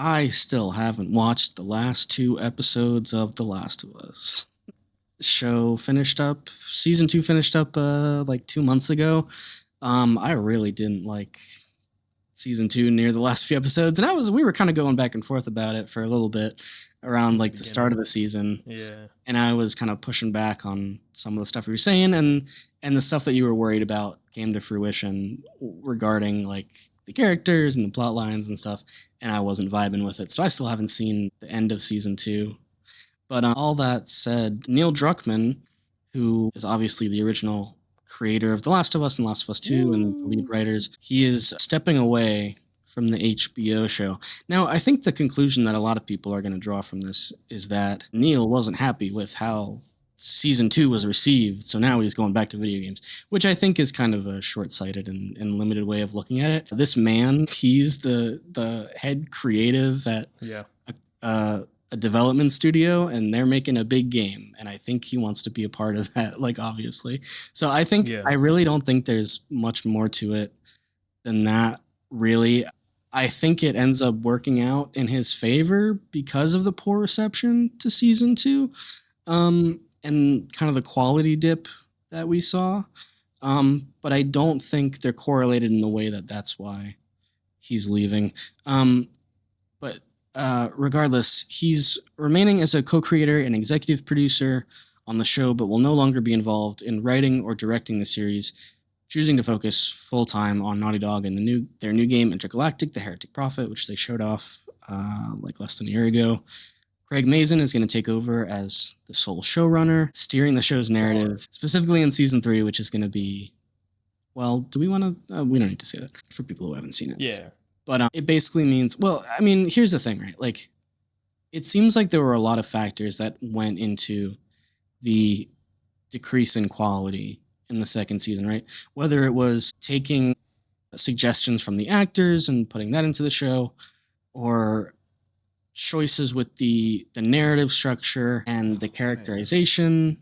I still haven't watched the last two episodes of The Last of Us. Show finished up, season 2 finished up like 2 months ago. I really didn't like season 2 near the last few episodes, and we were kind of going back and forth about it for a little bit around like the start of the season. Yeah. And I was kind of pushing back on some of the stuff you were saying, and the stuff that you were worried about came to fruition regarding like the characters and the plot lines and stuff, and I wasn't vibing with it. So I still haven't seen the end of season 2. But all that said, Neil Druckman, who is obviously the original creator of The Last of Us and Last of Us 2 and the lead writers, he is stepping away from the HBO show. Now, I think the conclusion that a lot of people are going to draw from this is that Neil wasn't happy with how season 2 was received, so now he's going back to video games, which I think is kind of a short-sighted and limited way of looking at it. This man, he's the head creative at a development studio, and they're making a big game, and I think he wants to be a part of that, like, obviously. So I think I really don't think there's much more to it than that, really. I think it ends up working out in his favor because of the poor reception to season 2, and kind of the quality dip that we saw. But I don't think they're correlated in the way that that's why he's leaving. But regardless, he's remaining as a co-creator and executive producer on the show, but will no longer be involved in writing or directing the series, choosing to focus full-time on Naughty Dog and their new game, Intergalactic: The Heretic Prophet, which they showed off like less than a year ago. Craig Mazin is going to take over as the sole showrunner, steering the show's narrative, specifically in season 3, which is going to be, well, do we want to, we don't need to say that for people who haven't seen it. Yeah. But it basically means, well, I mean, here's the thing, right? Like, it seems like there were a lot of factors that went into the decrease in quality in the second season, right? Whether it was taking suggestions from the actors and putting that into the show, or choices with the narrative structure and the characterization.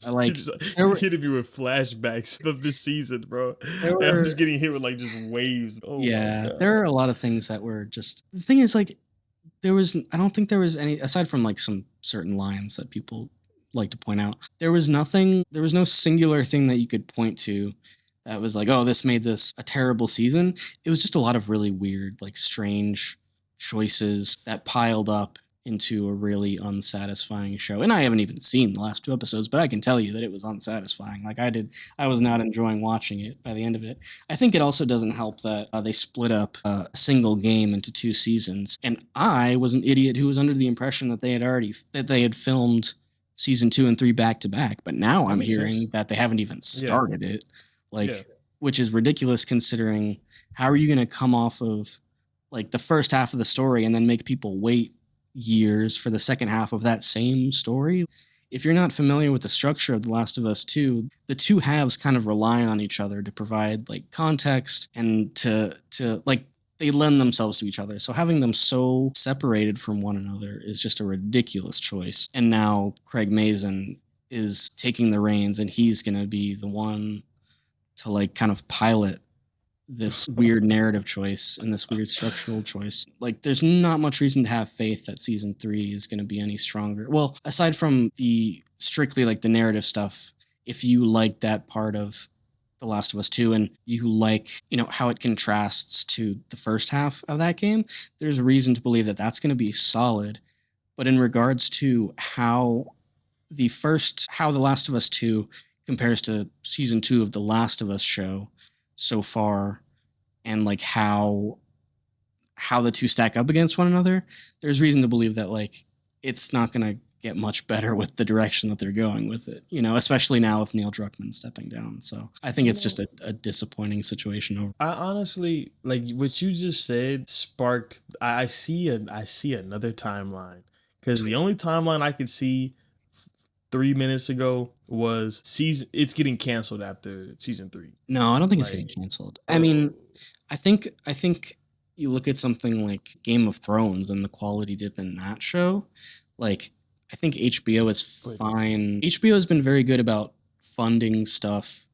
Like, you're hitting me with flashbacks of this season, bro. I'm just getting hit with like just waves. Oh yeah, there are a lot of things that were just, the thing is, like, I don't think there was any, aside from like some certain lines that people like to point out, there was no singular thing that you could point to that was like, oh, this made this a terrible season. It was just a lot of really weird, like, strange choices that piled up into a really unsatisfying show. And I haven't even seen the last 2 episodes, but I can tell you that it was unsatisfying. Like, I was not enjoying watching it by the end of it. I think it also doesn't help that they split up a single game into 2 seasons. And I was an idiot who was under the impression that they had filmed season 2 and 3 back to back. But now I'm hearing that they haven't even started it. Like, which is ridiculous considering how are you going to come off of like the first half of the story and then make people wait years for the second half of that same story? If you're not familiar with the structure of The Last of Us 2, the 2 halves kind of rely on each other to provide like context and to like, they lend themselves to each other. So having them so separated from one another is just a ridiculous choice. And now Craig Mazin is taking the reins, and he's going to be the one to like kind of pilot this weird narrative choice and this weird structural choice. Like, there's not much reason to have faith that season 3 is going to be any stronger. Well, aside from the strictly like the narrative stuff, if you like that part of The Last of Us 2 and you like, you know, how it contrasts to the first half of that game, there's reason to believe that that's going to be solid. But in regards to how The Last of Us 2 compares to season 2 of The Last of Us show so far, and like how the 2 stack up against one another, there's reason to believe that like it's not going to get much better with the direction that they're going with it, you know, especially now with Neil Druckman stepping down. So I think it's just a disappointing situation. I honestly, like what you just said sparked, I see another timeline, because the only timeline I could see 3 minutes ago was it's getting canceled after season 3. No, I don't think it's getting canceled. I mean, I think you look at something like Game of Thrones and the quality dip in that show. Like, I think HBO is fine. HBO has been very good about funding stuff,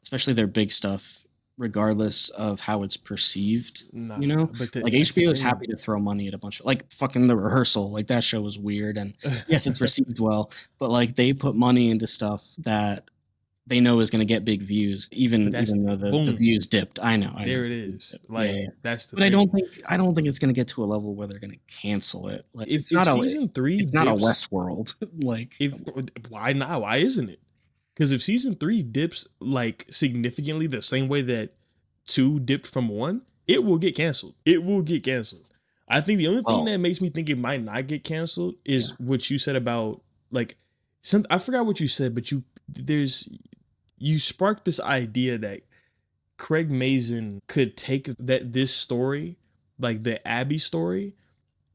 especially their big stuff, regardless of how it's perceived. Nah, You know, but like that's the HBO is thing. happy to throw money at a bunch of like fucking The Rehearsal. Like that show was weird, and yes, it's received well, but like they put money into stuff that they know is going to get big views, But that's even though the boom. views dipped. I know There it the views is. dipped. Yeah, Like yeah. that's the But thing. I don't think it's going to get to a level where they're going to cancel it. Like If season three it's not a dips, Westworld. Like if why not? Why isn't it? Because if season three dips like significantly the same way that two dipped from one, it will get canceled. It will get canceled. I think the only thing well, that makes me think it might not get canceled yeah. is what you said about like some. I forgot what you said, but you sparked this idea that Craig Mazin could take this story, like the Abby story,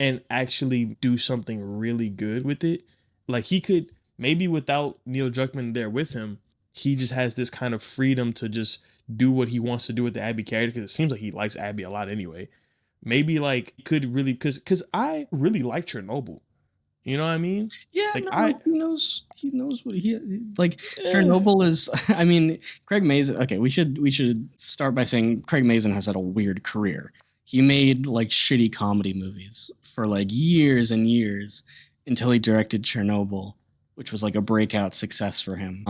and actually do something really good with it. Like he could maybe without Neil Druckman there with him, he just has this kind of freedom to just do what he wants to do with the Abby character because it seems like he likes Abby a lot anyway. Maybe like could really because I really like Chernobyl. You know what I mean? Yeah, Like no, I like he knows what he like. eh, Chernobyl is. I mean, Craig Mazin. Okay, we should start by saying Craig Mazin has had a weird career. He made like shitty comedy movies for like years and years until he directed Chernobyl, which was like a breakout success for him.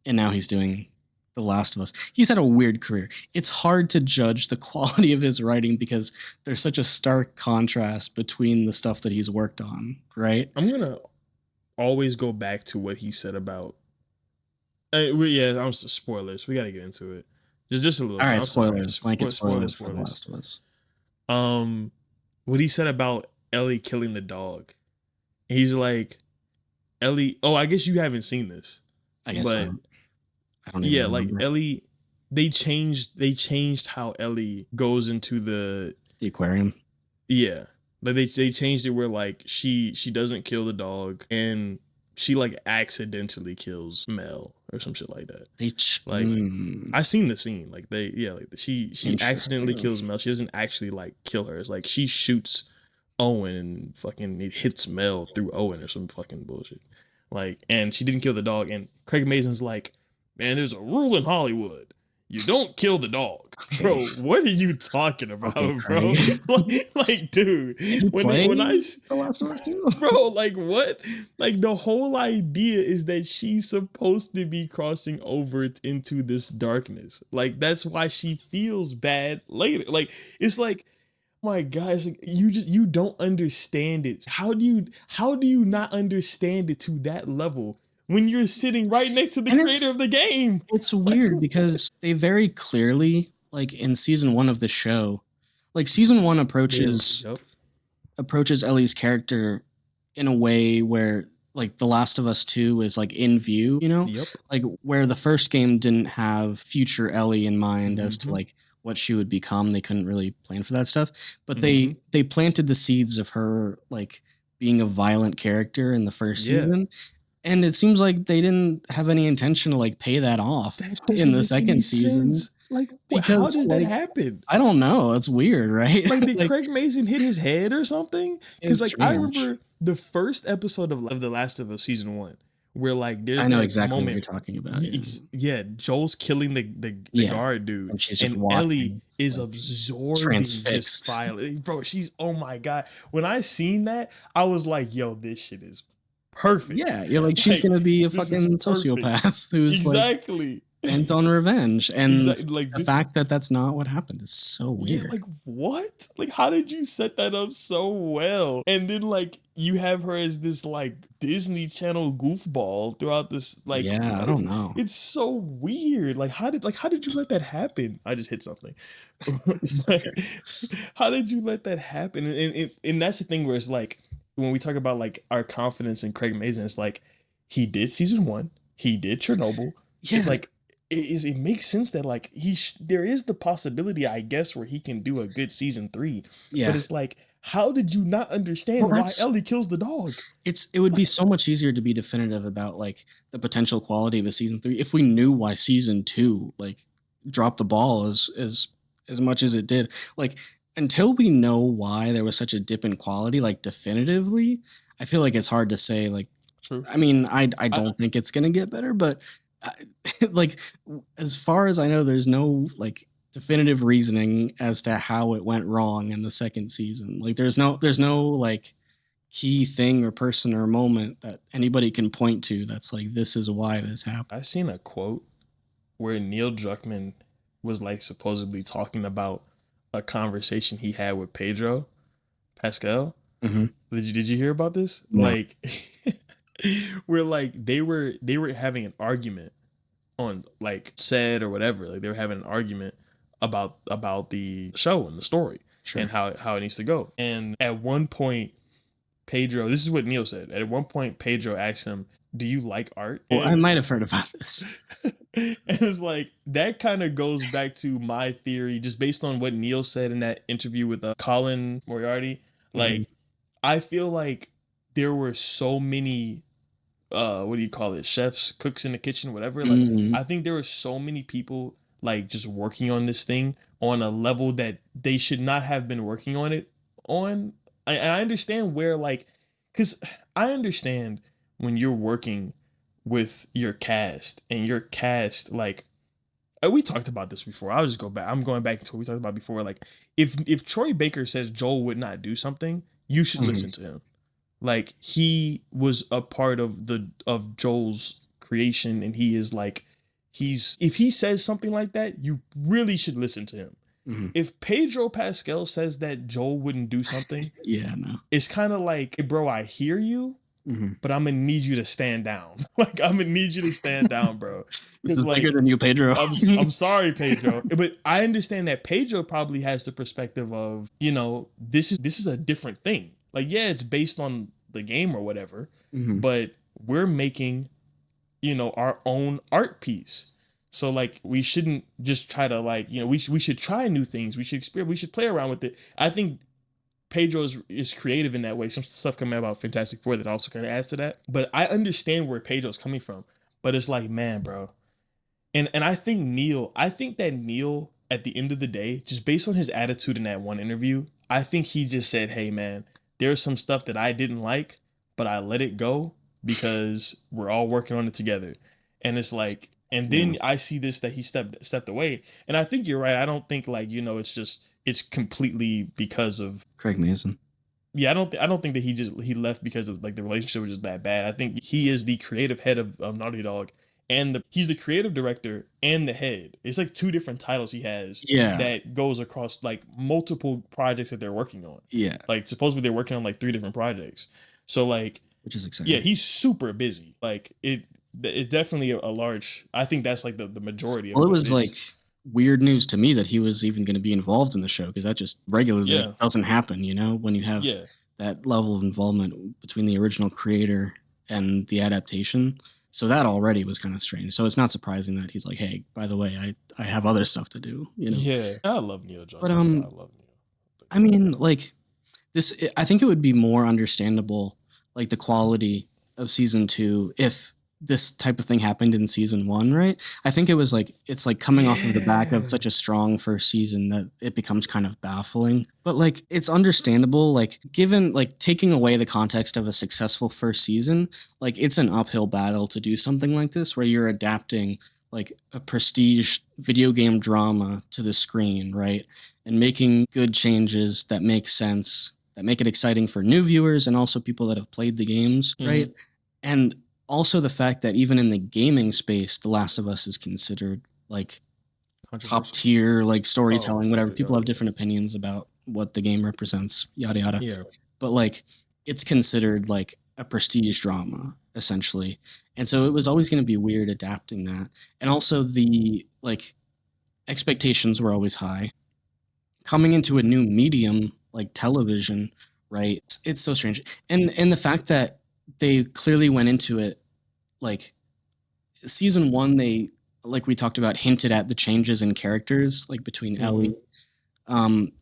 And now he's doing The Last of Us. He's had a weird career. It's hard to judge the quality of his writing because there's such a stark contrast between the stuff that he's worked on, right? I'm gonna always go back to what he said about yeah, I'm spoilers. We got to get into it. Just a little All bit. right, I'm sorry. spoilers. Blanket spoilers for The Spoilers. Last of Us. Um, what he said about Ellie killing the dog. He's like, Ellie. Oh, I guess you haven't seen this, I guess but I don't even yeah, like remember Ellie. They changed how Ellie goes into the the aquarium. yeah. Like they changed it where like she doesn't kill the dog and she like accidentally kills Mel or some shit like that. Like I seen the scene. Like they yeah, like she accidentally Interesting. kills Mel. She doesn't actually like kill her. It's like she shoots Owen and fucking it hits Mel through Owen or some fucking bullshit. Like and she didn't kill the dog. And Craig Mazin's like, man, there's a rule in Hollywood. You don't kill the dog. Okay. Bro, what are you talking about, Okay, bro? Craig. like, dude, Did you play when I The Last of Us 2? bro, like what? Like the whole idea is that she's supposed to be crossing over into this darkness. Like that's why she feels bad later. Like it's like, my gosh, like, you don't understand it. How do you not understand it to that level when you're sitting right next to the And creator of the game? it's Like, weird because they very clearly, like in season 1 of the show, like season 1 yep. approaches Ellie's character in a way where like The Last of Us 2 is like in view, you know? Yep. Like where the first game didn't have future Ellie in mind as to Mhm. like what she would become. They couldn't really plan for that stuff. But Mhm. they planted the seeds of her like being a violent character in the first Yeah. season. And it seems like they didn't have any intention to like pay that off That in doesn't the make any second season sense. Like, how because does that like happen? I don't know, it's weird, right? Like, did Like Craig Mazin hit his head or something? Because it's like I strange. remember the first episode of The Last of Us season 1, where like I there's know that exactly what you're moment. talking about. Yeah. Yeah, Joel's killing the Yeah. guard dude, And she's just and Ellie watching, is like, absorbing this transfixed. violence, bro. She's oh my god. When I seen that, I was like, yo, this shit is perfect. Yeah, you're like, she's Like, gonna be a this is fucking perfect. sociopath who's like Exactly. bent on revenge. And Exactly. Like the this. fact that that's not what happened is so Yeah, weird. like what? Like how did you set that up so well? And then like you have her as this like Disney Channel goofball throughout this like Yeah, I what? don't know. It's so weird. Like how did you let that happen? I just hit something. Like, Okay. how did you let that happen? And that's the thing where it's like when we talk about like our confidence in Craig Mazin, it's like he did season 1, he did Chernobyl. It's Yes. like it makes sense that like there is the possibility I guess where he can do a good season 3, Yeah. but it's like how did you not understand Well, why Ellie kills the dog? it would be so much easier to be definitive about like the potential quality of a season 3 if we knew why season 2 like dropped the ball as much as it did. Like until we know why there was such a dip in quality, like definitively, I feel like it's hard to say. Like, True. I mean, I I, don't think it's gonna get better, but I, like as far as I know, there's no like definitive reasoning as to how it went wrong in the second season. Like there's no like key thing or person or moment that anybody can point to that's like this is why this happened. I seen a quote where Neil Druckman was like supposedly talking about a conversation he had with Pedro Pascal. Mm-hmm. Did you hear about this? No. Like where like they were having an argument on like set or whatever. Like they were having an argument about the show and the story. Sure. And how it needs to go. And at one point Pedro, this is what Neil said. At one point Pedro asked him, "Do you like art?" Well, I might have heard about this. And it's like that kind of goes back to my theory, just based on what Neil said in that interview with Colin Moriarty. Like, I feel like there were so many, what do you call it, chefs, cooks in the kitchen, whatever. Like, I think there were so many people like just working on this thing on a level that they should not have been working on it on. I understand where like, because I understand when you're working with your cast and your cast, like we talked about this before. I'll just go back. I'm going back into what we talked about before. Like if Troy Baker says Joel would not do something, you should listen to him. Like he was a part of Joel's creation, and he is like if he says something like that, you really should listen to him. If Pedro Pascal says that Joel wouldn't do something, yeah, no, it's kind of like, hey, bro, I hear you, but I'm gonna need you to stand down. Like I'm gonna need you to stand down, bro. This is like, bigger than you, Pedro. I'm sorry, Pedro, but I understand that Pedro probably has the perspective of, you know, this is a different thing. Like, yeah, it's based on the game or whatever, but we're making, you know, our own art piece. So like we shouldn't just try to like, you know, we should try new things. We should experiment. We should play around with it. I think Pedro is creative in that way. Some stuff coming out about Fantastic Four that also kind of adds to that. But I understand where Pedro's coming from. But it's like, man, bro. And I think that Neil, at the end of the day, just based on his attitude in that one interview, I think he just said, hey, man, there's some stuff that I didn't like, but I let it go because we're all working on it together. And it's like, and then I see this, that he stepped away. And I think you're right. I don't think like, you know, it's completely because of Craig Mazin. Yeah, I don't think that he left because of like the relationship was just that bad. I think he is the creative head of Naughty Dog, and he's the creative director and the head. It's like two different titles he has that goes across like multiple projects that they're working on. Yeah. Like supposedly they're working on like 3 different projects. So like, which is exciting. Yeah, he's super busy. Like it's definitely a large, I think that's like the majority of it. Well, it was like weird news to me that he was even going to be involved in the show, because that just regularly doesn't happen, you know, when you have that level of involvement between the original creator and the adaptation. So that already was kind of strange. So it's not surprising that he's like, hey, by the way, I have other stuff to do, you know? Yeah, I love Neil Druckmann. But I love Neil. I mean, like this, I think it would be more understandable, like the quality of season 2 if this type of thing happened in season 1, right? I think it was like, it's like coming off of the back of such a strong first season that it becomes kind of baffling. But like, it's understandable, like given, like taking away the context of a successful first season, like it's an uphill battle to do something like this where you're adapting like a prestige video game drama to the screen, right? And making good changes that make sense, that make it exciting for new viewers and also people that have played the games, right? And also the fact that even in the gaming space, The Last of Us is considered like top tier, like storytelling, whatever. People have different opinions about what the game represents, yada, yada. Yeah. But like, it's considered like a prestige drama, essentially. And so it was always going to be weird adapting that. And also the like expectations were always high. Coming into a new medium like television, right? It's so strange. And the fact that they clearly went into it like season 1, they, like we talked about, hinted at the changes in characters like between Ellie, and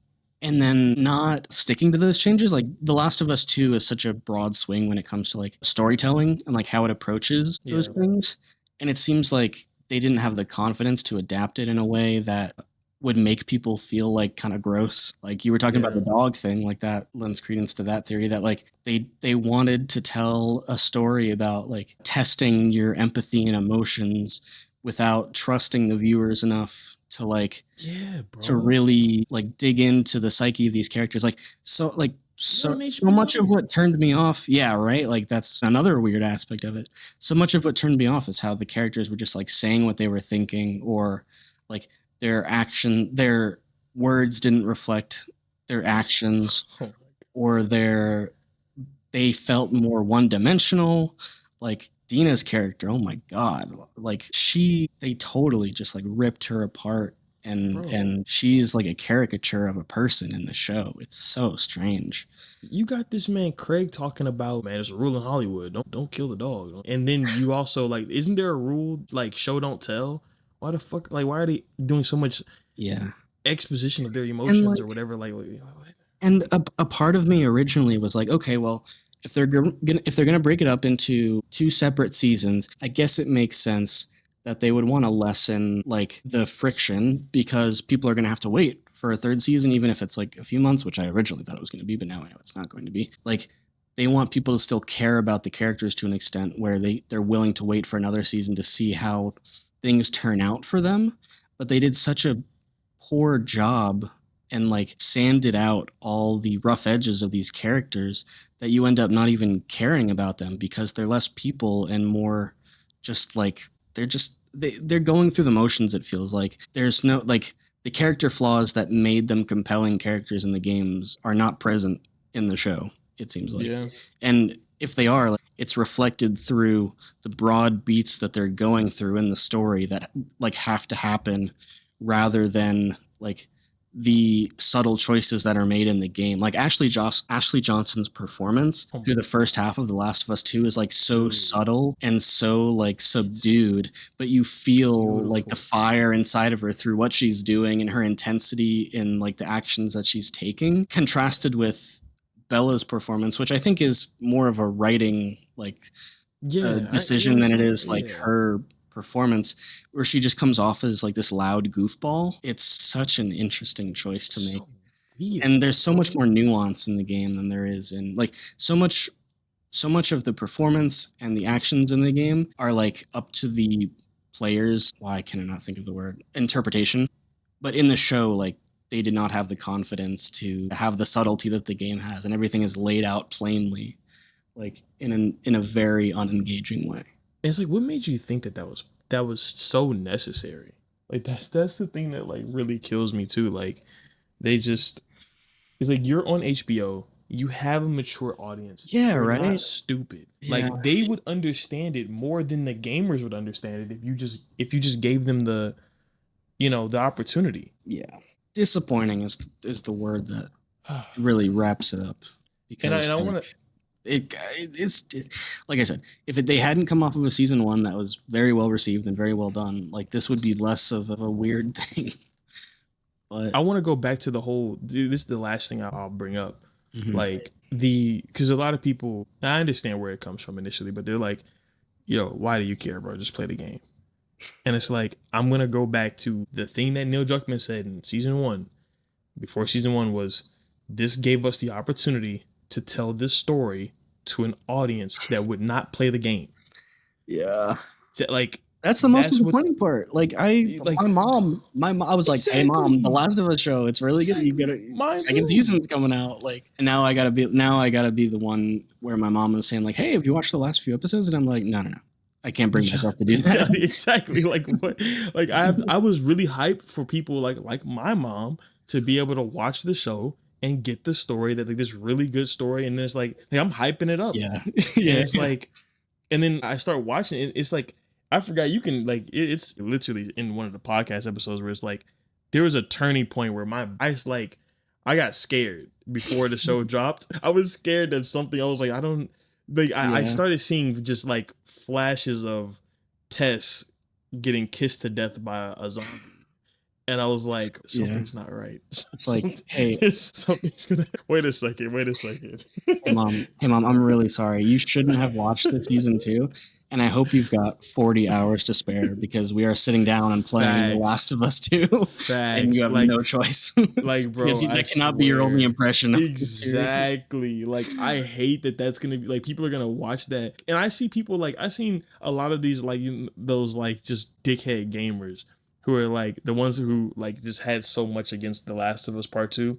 then not sticking to those changes. Like The Last of Us 2 is such a broad swing when it comes to like storytelling and like how it approaches those things, and it seems like they didn't have the confidence to adapt it in a way that would make people feel like kind of gross. Like you were talking about the dog thing, like that lends credence to that theory that like they wanted to tell a story about like testing your empathy and emotions without trusting the viewers enough to like Yeah, to bro. really like dig into the psyche of these characters. Like You're on so much of HBO. what turned me off, yeah, right? Like that's another weird aspect of it. So much of what turned me off is how the characters were just like saying what they were thinking, or like their words didn't reflect their actions, Oh or they felt more one dimensional. Like Dina's character, oh my god, like they totally just like ripped her apart, bro, and she's like a caricature of a person in the show. It's so strange. you got this man Craig talking about, man, there's a rule in Hollywood. Don't kill the dog. And then you also like, isn't there a rule like show don't tell? Why the fuck? Like, why are they doing so much Yeah. exposition of their And emotions or like whatever? Like, and a part of me originally was like, okay, well, if they're gonna break it up into two separate seasons, I guess it makes sense that they would want to lessen like the friction, because people are gonna have to wait for a third season, even if it's like a few months, which I originally thought it was going to be, but now I know it's not going to be. Like they want people to still care about the characters to an extent where they're willing to wait for another season to see how things turn out for them. But they did such a poor job and like sanded out all the rough edges of these characters that you end up not even caring about them, because they're less people and more just like they're going through the motions. It feels like there's no like the character flaws that made them compelling characters in the games are not present in the show, it seems like. yeah, And if they are, like, it's reflected through the broad beats that they're going through in the story that like have to happen, rather than like the subtle choices that are made in the game. Like Ashley Johnson's performance oh through my the first half of The Last of Us 2 is like so dude, subtle and so like it's subdued, but you feel like the beautiful. fire inside of her through what she's doing and her intensity in like the actions that she's taking, contrasted with Bella's performance, which I think is more of a writing like Yeah, you know what decision I'm than it saying? is like Yeah, her performance, where she just comes off as like this loud goofball. It's such an interesting choice to make. so weird, And there's so much bro. more nuance in the game than there is in like so much of the performance and the actions in the game are like up to the players, why can I not think of the word, interpretation. But in the show, like they did not have the confidence to have the subtlety that the game has, and everything is laid out plainly, like in a very unengaging way. It's like, what made you think that that was so necessary? Like that's the thing that like really kills me too. Like they just, it's like you're on HBO, you have a mature audience. Yeah, They're not right. stupid. Yeah, Like they would understand it more than the gamers would understand it if you just gave them the, you know, the opportunity. yeah. Disappointing is the word that really wraps it up, because And I like want to, like I said, if they hadn't come off of a season one that was very well received and very well done, like this would be less of a weird thing. But I want to go back to the whole, this is the last thing I'll bring up. mhm. Like because a lot of people, I understand where it comes from initially, but they're like, yo, why do you care, bro? Just play the game. And it's like, I'm going to go back to the thing that Neil Druckman said in season one, before season one, was this gave us the opportunity to tell this story to an audience that would not play the game. Yeah, That like, that's the most that's what, disappointing part. like, My mom, I was like, "Hey, mom, The exactly, Last of Us show, it's really good. You exactly. got Mine second too. season's coming out." Like, and now I gotta be the one where my mom is saying like, "Hey, have you watched the last few episodes?" And I'm like, "No, no, no, I can't bring Yeah, myself to do yeah, that." exactly. Like what? Like I was really hyped for people like my mom to be able to watch the show and get the story, that like this really good story, and then it's like, hey, I'm hyping it up, Yeah, and yeah, it's like, and then I start watching it. It's like I forgot you can like it's literally in one of the podcast episodes where it's like there was a turning point where my eyes like I got scared before the show dropped. I was scared that something. I was like, I don't like. I yeah, started seeing just like flashes of Tess getting kissed to death by a zombie. And I was like, yeah. something's not right. It's like, hey, Something's gonna. Wait a second. Wait a second. hey, mom, I'm really sorry. You shouldn't have watched the season two, and I hope you've got 40 hours to spare, because we are sitting down and playing The Last Facts. of Us 2, and you Facts. have no choice. Like, bro, Because I that cannot be your only swear. impression of the series. Exactly. Like, I hate that that's gonna be like people are gonna watch that, and I see people like I seen a lot of these like those like just dickhead gamers who are like the ones who like just had so much against The Last of Us Part Two,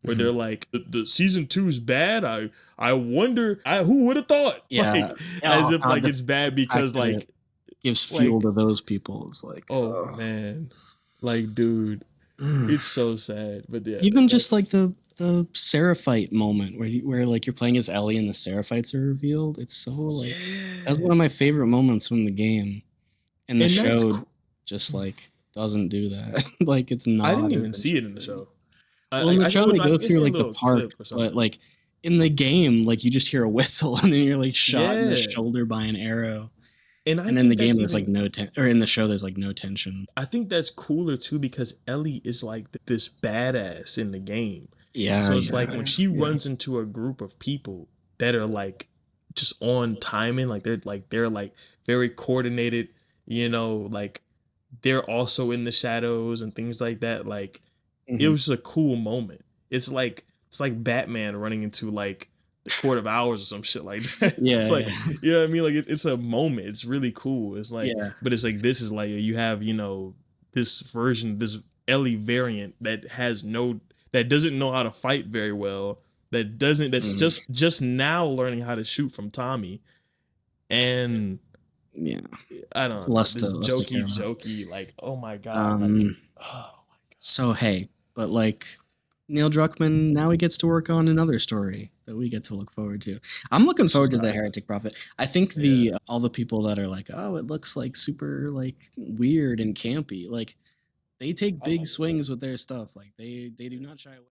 where Mhm. they're like the season two is bad. I wonder who would have thought Yeah. like as Oh if god, like the it's bad fact because that it gives fuel like to those people is like, oh man, like dude, ugh. it's so sad. But yeah, Even just like that's the Seraphite moment where like you're playing as Ellie and the Seraphites are revealed. It's so like that's yeah, one of my favorite moments from the game, and the and show just like doesn't do that. Like it's I didn't not as even see it in the interesting. show. Well, in the show they I go think I through see a like the little park, clip or but something. like in the game, like you just hear a whistle and then you're like shot in the Yeah, shoulder by an arrow. and I And in the think game that's there's like even no or in the show there's like no tension. I think that's cooler too because Ellie is like this badass in the game. Yeah, So it's like yeah, when she yeah. runs into a group of people that are like just on timing, they're like very coordinated, like they're also in the shadows and things like that. Like it Mhm. was just a cool moment. It's like Batman running into like the Court of Owls or some shit like that. It's Yeah, like yeah. you know what I mean. Like it's a moment. It's really cool. It's like, Yeah. but it's like this is like you have this version, this Ellie variant that has no that doesn't know how to fight very well. That's Mhm. just now learning how to shoot from Tommy, and Yeah. I It's don't know this less to care about. jokey like oh my god like Um, oh so hey, but like Neil Druckmann now he gets to work on another story that we get to look forward to. I'm looking which is forward to the hype. Heretic Prophet. I think Yeah. the all the people that are like, "Oh, it looks like super like weird and campy." Like they take I big like it. swings with their stuff. Like they do not shy away.